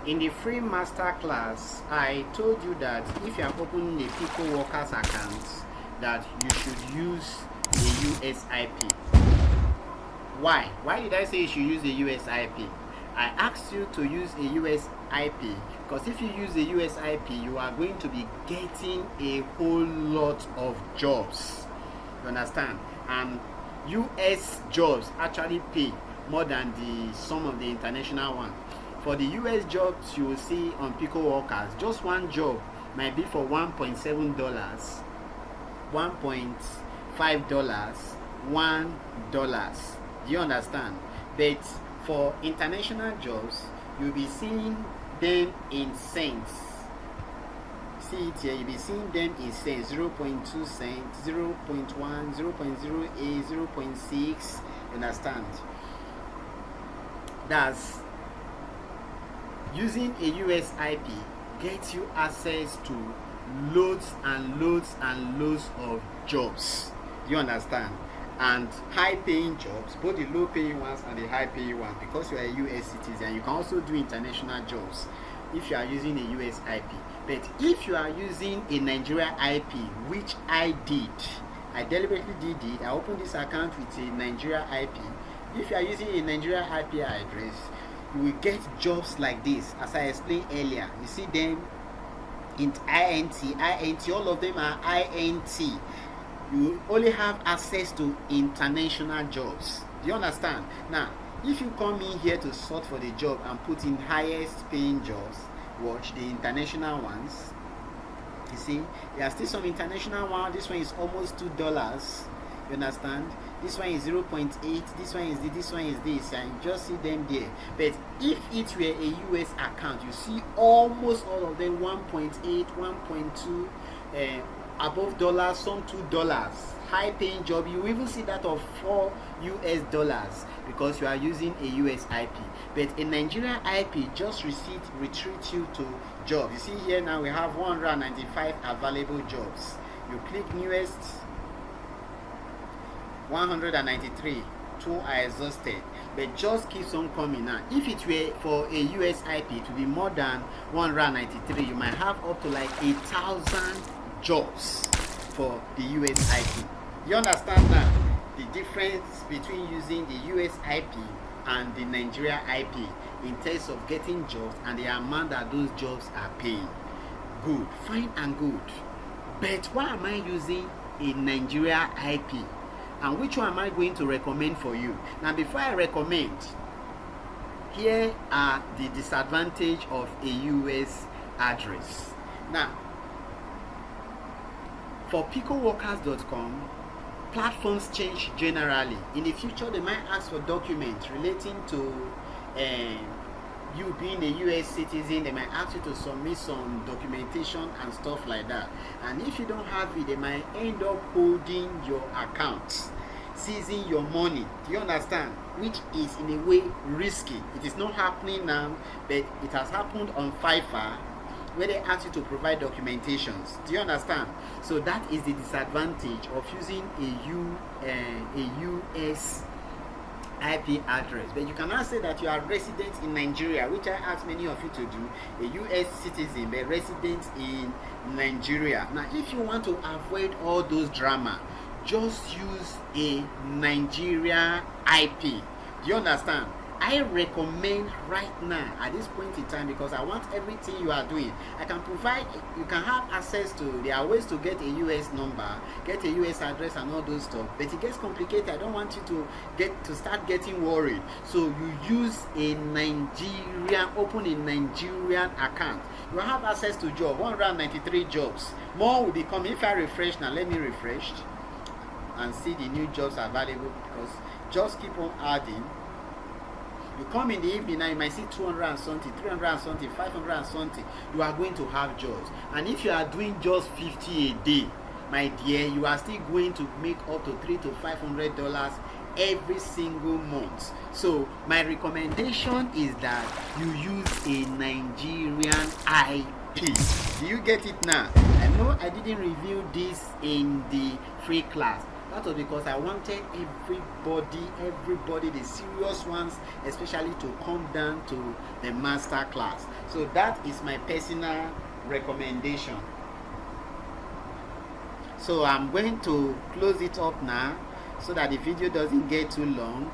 In the free master class, I told you that if you are opening a Picoworkers account, that you should use a USIP. Why? Why did I say you should use a USIP? I asked you to use a USIP because if you use a USIP, you are going to be getting a whole lot of jobs. You understand? And US jobs actually pay more than some of the international ones. For the US jobs you will see on Picoworkers, just one job might be for $1.7, $1.5, $1. Do you understand? But for international jobs, you'll be seeing them in cents. See it here, you'll be seeing them in cents, 0.2 cents, 0.1, 0.08, 0.6. Understand? That's using a USIP gets you access to loads and loads and loads of jobs. You understand? And high paying jobs, both the low paying ones and the high paying ones, because you are a US citizen. You can also do international jobs if you are using a USIP. But if you are using a Nigeria IP, which I did, I deliberately did it. I opened this account with a Nigeria IP. If you are using a Nigeria IP address, you will get jobs like this, as I explained earlier. You see them in INT, all of them are INT. You only have access to international jobs. Do you understand? Now, if you come in here to sort for the job and put in highest paying jobs, watch the international ones. You see, there are still some international ones. This one is almost $2. You understand? This one is 0.8, this one is this, and you just see them there. But if it were a US account, you see almost all of them 1.8, 1.2, above dollars, some $2. High paying job, you even see that of $4 because you are using a US IP. But a Nigerian IP just retreats you to job. You see here now we have 195 available jobs. You click newest, 193, 2 are exhausted, but just keeps on coming. Now if it were for a US IP to be more than 193, you might have up to like 1,000 jobs for the US IP. You understand now the difference between using the US IP and the Nigeria IP in terms of getting jobs and the amount that those jobs are paying. Good, fine and good. But why am I using a Nigeria IP? And which one am I going to recommend for you? Now before I recommend, here are the disadvantages of a US address. Now for picoworkers.com, platforms change generally. In the future they might ask for documents relating to you being a US citizen. They might ask you to submit some documentation and stuff like that, and if you don't have it, they might end up holding your account, seizing your money. Do you understand? Which is in a way risky. It is not happening now, but it has happened on Fiverr, where they ask you to provide documentations. Do you understand? So that is the disadvantage of using a US IP address. But you cannot say that you are resident in Nigeria, which I ask many of you to do, a US citizen but resident in Nigeria. Now if you want to avoid all those drama, just use a Nigeria IP. Do you understand? I recommend right now at this point in time, because I want everything you are doing. I can provide, you can have access to, there are ways to get a US number, get a US address and all those stuff, but it gets complicated. I don't want you to start getting worried. So you use a Nigerian, open a Nigerian account. You have access to job, 193 jobs. More will be coming. If I refresh now, let me refresh and see the new jobs available, because just keep on adding. You come in the evening now, you might see 200 and something, 300 and something, 500 and something. You are going to have jobs. And if you are doing just 50 a day, my dear, you are still going to make up to $300 to $500 every single month. So my recommendation is that you use a Nigerian IP. Do you get it now? I know I didn't review this in the free class. That was because I wanted everybody, the serious ones especially, to come down to the master class. So that is my personal recommendation. So I'm going to close it up now so that the video doesn't get too long.